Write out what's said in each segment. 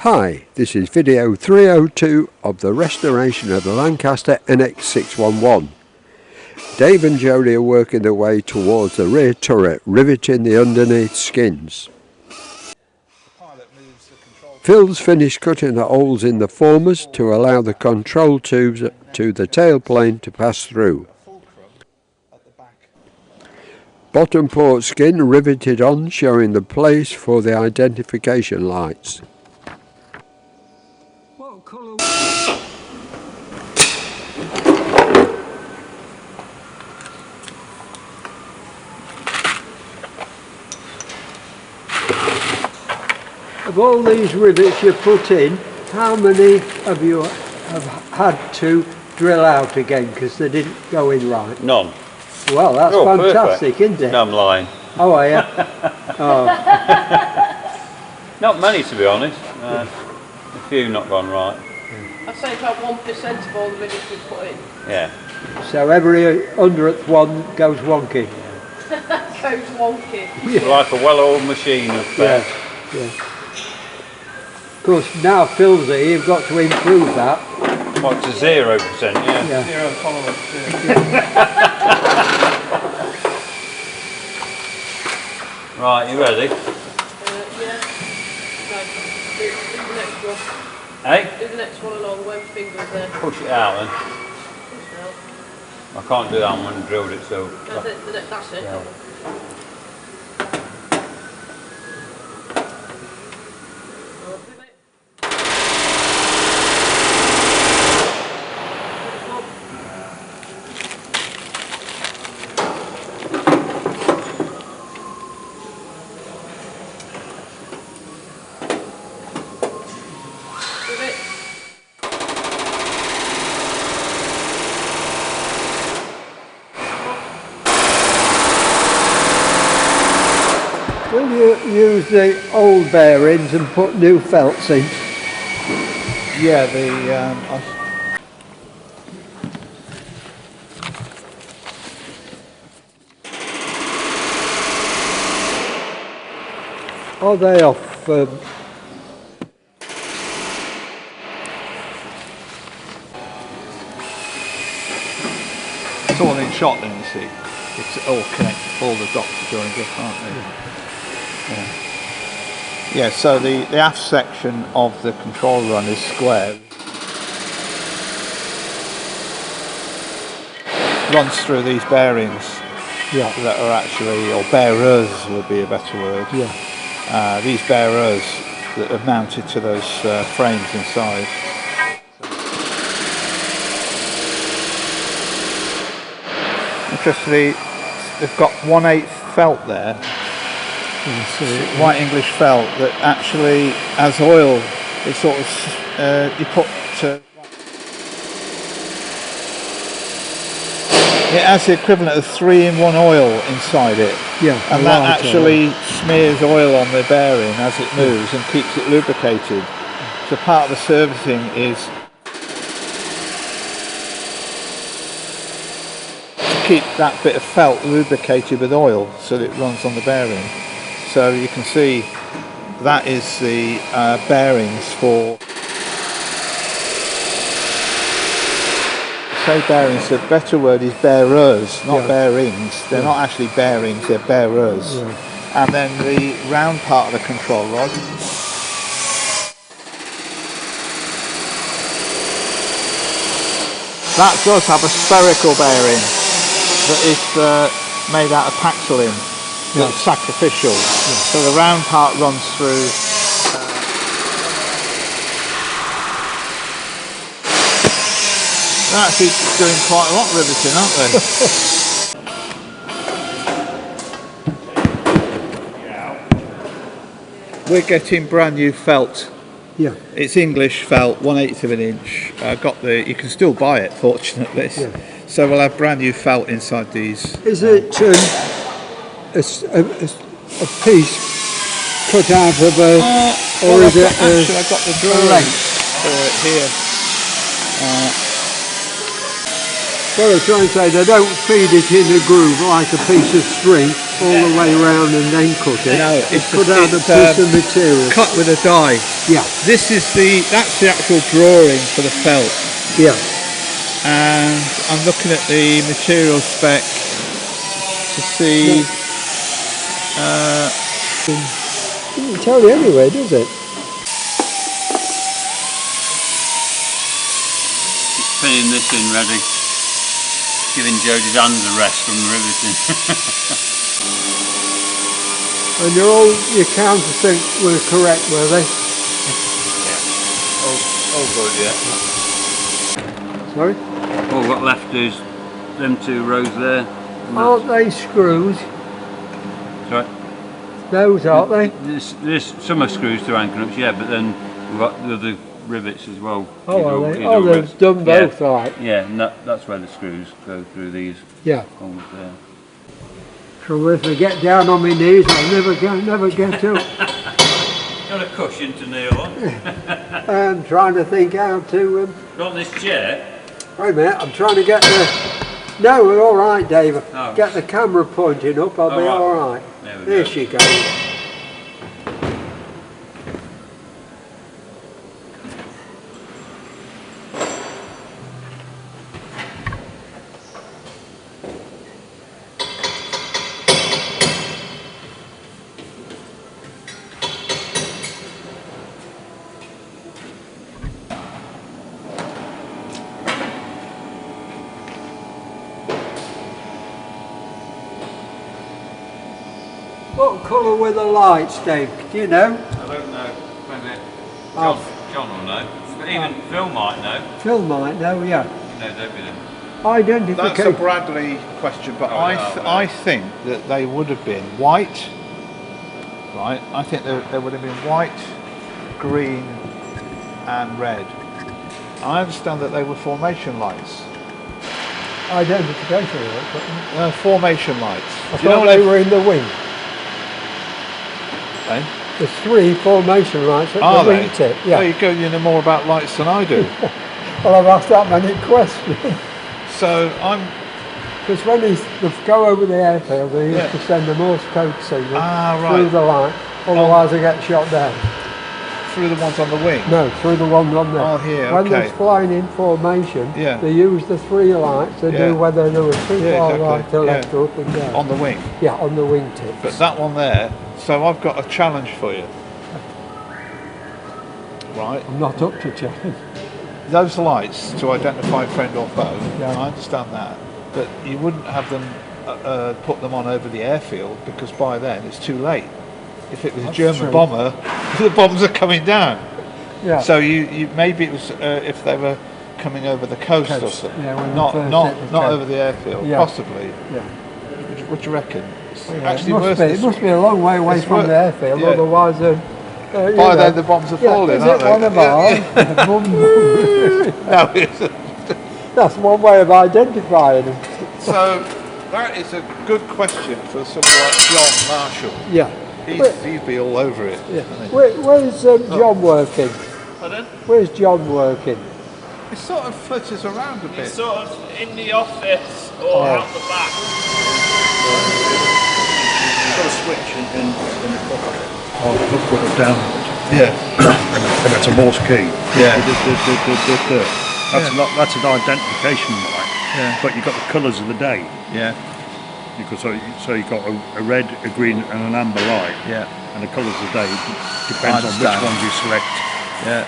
Hi, this is video 302 of the restoration of the Lancaster NX611. Dave and Jodie are working their way towards the rear turret, riveting the underneath skins. Phil's finished cutting the holes in the formers to allow the control tubes to the tailplane to pass through. Bottom port skin riveted on, showing the place for the identification lights. Of all these rivets you put in, how many of you have had to drill out again because they didn't go in right? None. Well, that's fantastic, perfect. isn't it? No, I'm lying. Oh, are you? Oh. Not many, to be honest. A few not gone right. I'd say about 1% of all the rivets we put in. Yeah. So every 100th one goes wonky. Goes wonky. Yeah. Like a well-oiled machine of Yeah. Of course, now Phil's here, you've got to improve that. What, to 0%, yeah? Zero tolerance. Right, you ready? Yeah. No, do the next one. Hey? Do the next one along, where my finger's there. Push it out then. Push it out. I can't do that one when I drilled it, so... That's it, that's it. Yeah. Will you use the old bearings and put new felts in? Yeah, Are they off? it's all in shot then, you see. It's all connected, all the dots are joined up, aren't they? Yeah, so the aft section of the control run is square. Runs through these bearings that are actually, or bearers would be a better word. These bearers that are mounted to those frames inside. Interestingly, they've got 1/8 felt there. White English felt that actually, as oil, it sort of you put. It has the equivalent of 3-in-1 oil inside it. Yeah, and that actually smears oil on the bearing as it moves and keeps it lubricated. So part of the servicing is to keep that bit of felt lubricated with oil so that it runs on the bearing. So you can see that is the bearings for. Say bearings, the better word is bearers, not bearings. They're not actually bearings, they're bearers. And then the round part of the control rod. That does have a spherical bearing that is made out of Paxolin. It's sacrificial. So the round part runs through. They're actually doing quite a lot of riveting, aren't they? We're getting brand new felt. Yeah. It's English felt, 1/8 of an inch. You can still buy it, fortunately. Yeah. So we'll have brand new felt inside these. Is it a piece cut out of a, or is it actually I've got the drawing for it here. What I was trying to say, they don't feed it in a groove like a piece of string. all the way round and then cut it. No, it's cut out a piece of material. cut with a die. Yeah. That's the actual drawing for the felt. Yeah. And I'm looking at the material spec to see. Doesn't tell you anyway, does it? Pinning this in ready. Giving Jodie's hands a rest from the riveting. And your countersink were correct, were they? All good, yeah. Sorry? All what left is them 2 rows there. Aren't they screws? Sorry? Those, aren't they? There's some are screws to anchor ups, yeah, but then we've got the other rivets as well. Oh, are they? Oh, they've done both, right. Yeah, and that's where the screws go through these Yeah. holes there. So if I get down on my knees, I'll never get up. Got a cushion to kneel on. I'm trying to think how to... Got this chair? Wait a minute, I'm trying to get the... No, we're all right, Dave. Oh. Get the camera pointing up, I'll be all right. There she goes. What colour were the lights, Dave? Do you know? I don't know. Maybe Oh. John will know. Even Phil might know. Phil might know, yeah. He knows everything. That's a Identification. Bradley question, but Oh, I think that they would have been white. Right, I think they would have been white, green, and red. I understand that they were formation lights. Identification lights. Formation lights. I thought they were in the wing. Eh? There's 3 formation lights at Are the they? wing tip. Yeah. There you go, you know more about lights than I do. Well, I've asked that many questions. So I'm... Because when they go over the airfield, they used to send the Morse code signal through the light, otherwise they get shot down. Through the ones on the wing? No, through the ones on there. Oh, here, When okay. they're flying in formation, Yeah. they use the 3 lights to do whether there was too far right to left or up and down. On the wing? Yeah, on the wing tips. But that one there, so I've got a challenge for you. Right? I'm not up to challenge. Those lights to identify friend or foe, Yeah. I understand that. But you wouldn't have them put them on over the airfield because by then it's too late. If it was a German bomber, the bombs are coming down. Yeah. So you maybe it was if they were coming over the coast or something, yeah, when not they first not hit the not coast. over the airfield, Yeah. possibly. Yeah. What do you reckon? It's Yeah, actually it must worse. be. It must be a long way away it's from wor- the airfield, yeah. otherwise you By know. then the bombs are falling, Is aren't it they? one of ours? Boom, boom. No, it's That's one way of identifying them. so that is a good question for someone like John Marshall. Yeah. He'd be all over it. Yeah. I think. Where's John working? Pardon? Where's John working? It sort of flutters around a bit. It's sort of in the office or out the back. You've got a switch in the pocket. Oh, look, put it down. Yeah. And that's a Morse key. Yeah. That's an identification light. Yeah. But you've got the colours of the day. Yeah. Because so you've got a red, a green and an amber light. Yeah. And the colours of the day depends on which understand. ones you select. Yeah.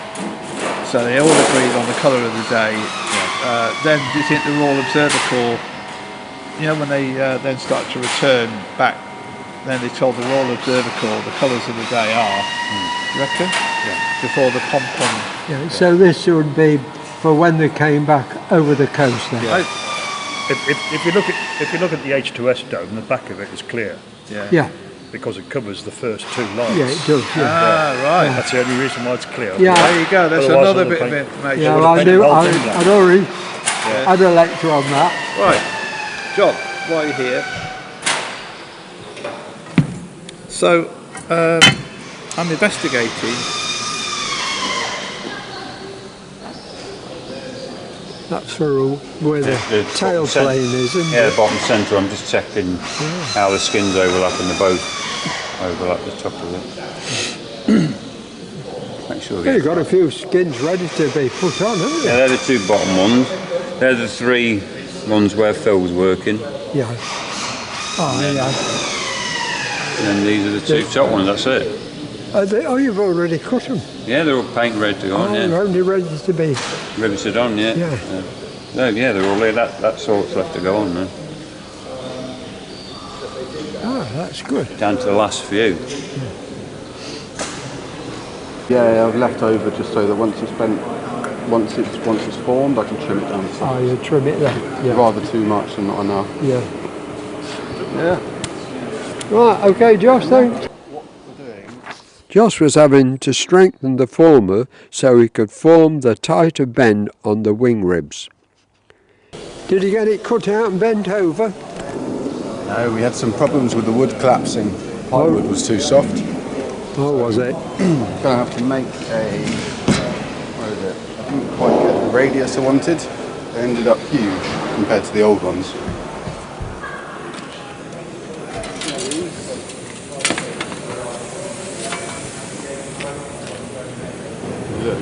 So they all agreed on the colour of the day. Then do you think the Royal Observer Corps, you know, when they then started to return back, then they told the Royal Observer Corps the colours of the day are, you reckon? Yeah. Before the pom-pom. Yeah. So this would be for when they came back over the coast then. Yeah. If you look at the H2S dome, the back of it is clear Yeah. Yeah. because it covers the first 2 lights. Yeah, it does. Yeah. Ah, right. That's the only reason why it's clear. Yeah. There you go. That's Otherwise, another all the bit of paint- information. Yeah, would well, have I painted knew. the whole thing black. I'd already had a lecture on that. Right, John, while you're here. So, I'm investigating That's for where the tail bottom plane is, isn't Yeah, it? the bottom centre. I'm just checking how the skins overlap and they both overlap the top of it. Make sure we You've get got a few skins ready to be put on, haven't you? Yeah, they're the two bottom ones. They're the three ones where Phil's working. Yeah. Oh, yeah. And then these are the two top ones, that's it. Oh, you've already cut them? Yeah, they're all paint ready to go on, They're only ready to be... Riveted on, yeah. Yeah, they're all there. That sort's left to go on now. Ah, that's good. Down to the last few. Yeah, I've left over just so that once it's formed, I can trim it down to size. Oh, you trim it then? Yeah. Rather too much and not enough. Yeah. Yeah. Right, okay, Josh, thanks. What we're doing... Josh was having to strengthen the former so he could form the tighter bend on the wing ribs. Did you get it cut out and bent over? No, we had some problems with the wood collapsing. Plywood was too soft. Oh, was it? Gonna have to make a... Where is it? I didn't quite get the radius I wanted. They ended up huge compared to the old ones. The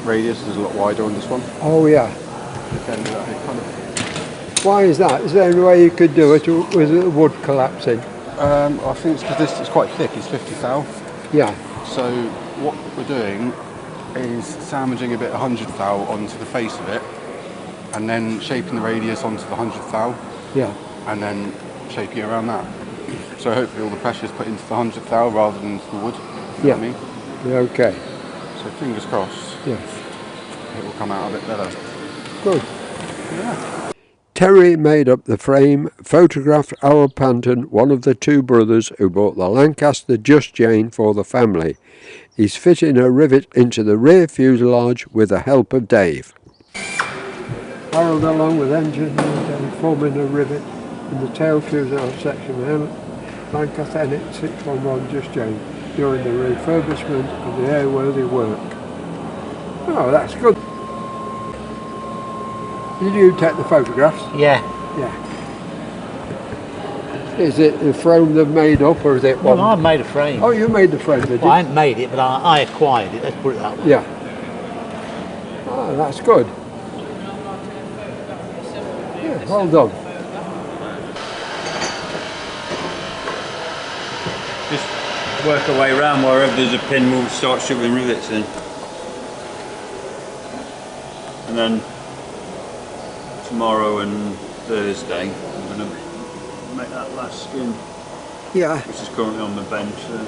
radius is a lot wider on this one. Oh, yeah. It ended up kind of... Why is that? Is there any way you could do it with the wood collapsing? I think it's because it's quite thick, it's 50 thou. Yeah. So what we're doing is sandwiching a bit of 100 thou onto the face of it and then shaping the radius onto the 100 thou. Yeah. And then shaping it around that. So hopefully all the pressure is put into the 100 thou rather than into the wood. You know what I mean? Yeah, okay. So fingers crossed. Yeah. It will come out a bit better. Good. Yeah. Terry made up the frame, photographed our Panton, one of the two brothers who bought the Lancaster Just Jane for the family. He's fitting a rivet into the rear fuselage with the help of Dave. Harold along with engine and forming a rivet in the tail fuselage section of Lancaster NX611 Just Jane during the refurbishment of the airworthy work. Oh, that's good. Did you take the photographs? Yeah. Yeah. Is it the frame they've made up, or is it one? Well, I made a frame. Oh, you made the frame, did you? Well, I ain't made it, but I acquired it, let's put it that way. Yeah. Oh, that's good. Yeah, well done. Just work our way around wherever there's a pin, we'll start shoving rivets in. And then tomorrow and Thursday I'm going to make that last skin, Yeah. which is currently on the bench there.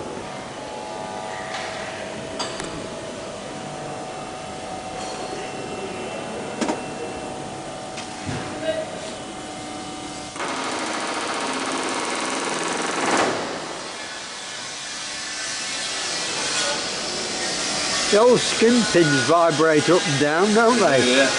The old skin pins vibrate up and down, don't they? Yeah.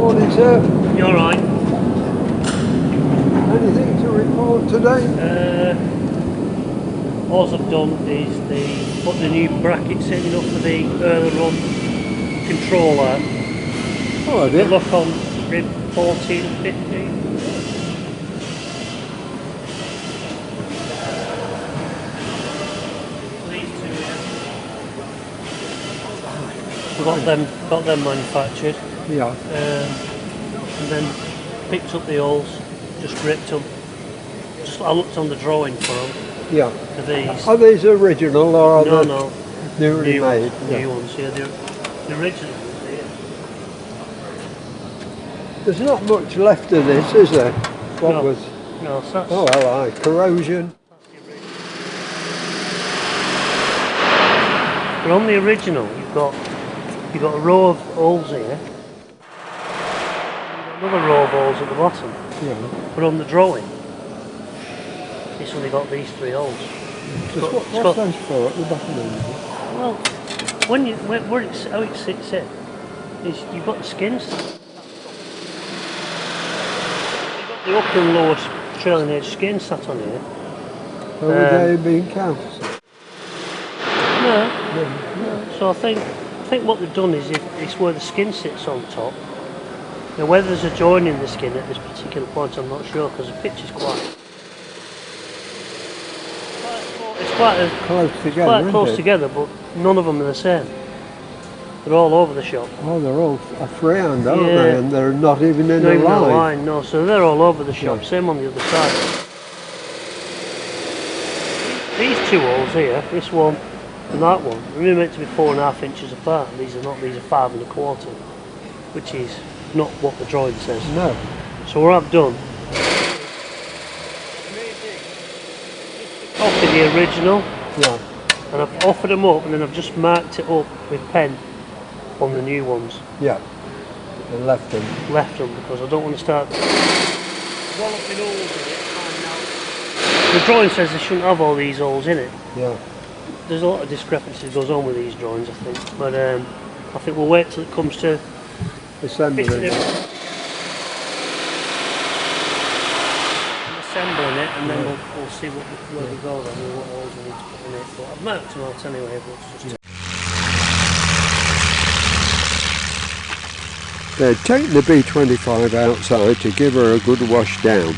Morning, sir. You alright? Anything to report today? All I've done is put the new brackets in, you know, for the early run controller. Oh, I The did. look on rib 14 and 15. These two, yeah. Got them manufactured. Yeah. And then picked up the holes, just ripped them. I looked on the drawing for them, Yeah. for these. Are these original or are No, they no. newly made? New ones, yeah. The original ones, yeah. There's not much left of this, is there? What No. was? No, so that's, Oh, well, aye. Corrosion. but on the original, you've got a row of holes here. You've got another row of holes at the bottom. Yeah. But on the drawing, it's only got these 3 holes. What's those for at the bottom of it? Well, how it sits in is you've got the skins. You've got the upper and lower trailing edge skins sat on here. Are they being counted? No. So I think what they've done is it's where the skin sits on top. Now whether there's a join in the skin at this particular point, I'm not sure, because the pitch is quite close together, but none of them are the same. They're all over the shop. Oh, they're all a freehand, aren't they? And they're not even in a line. No, so they're all over the shop. Same on the other side. These 2 holes here, this one and that one, they're meant to be 4.5 inches apart. These are not. These are 5 1/4, which is not what the drawing says. No. So what I've done, offered the original, and I've offered them up, and then I've just marked it up with pen on the new ones. Yeah. And left them. Left them because I don't want to start walloping holes in it. The drawing says they shouldn't have all these holes in it. Yeah. There's a lot of discrepancies that goes on with these drawings, I think. But I think we'll wait till it comes to assembling it, and then we'll see where we go then, and what holes we need to put in it. But I've marked them out anyway. But it's just They'd taken the B25 outside to give her a good wash down.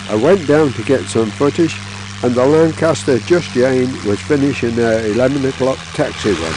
I went down to get some footage, and the Lancaster Just Jane was finishing her 11 o'clock taxi run.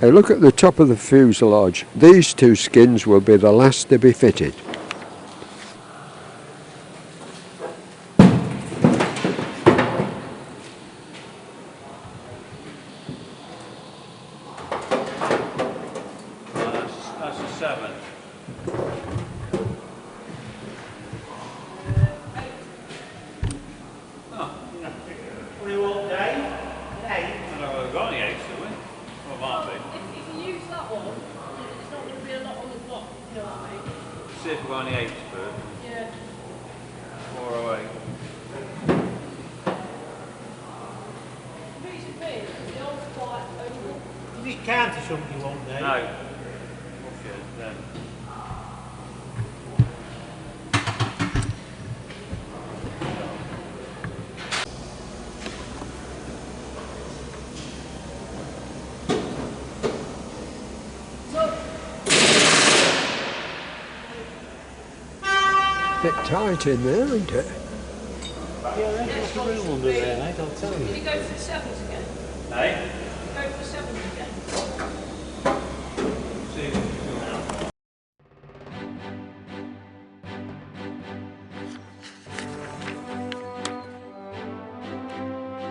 Now look at the top of the fuselage. These 2 skins will be the last to be fitted. That's a 7. What do you want, Dave? 8? I don't know, we've got any 8s, do we? Well, might be. If you use that one, it's not going to be a lot on the block, you know what I mean? See if we've got any 8s first. Yeah. 408. Piece of beer, the old quite oval. Is it counter something you want, Dave? No. Okay, then. Bit tight in there, isn't it? Yeah, there's a room under there, mate, I'm telling Can you. you go for the sevens again? Hey? Go for the sevens again.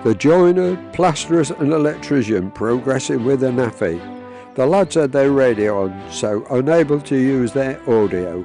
The joiner, plasterers and electrician progressing with the NAAFI. The lads had their radio on, so unable to use their audio.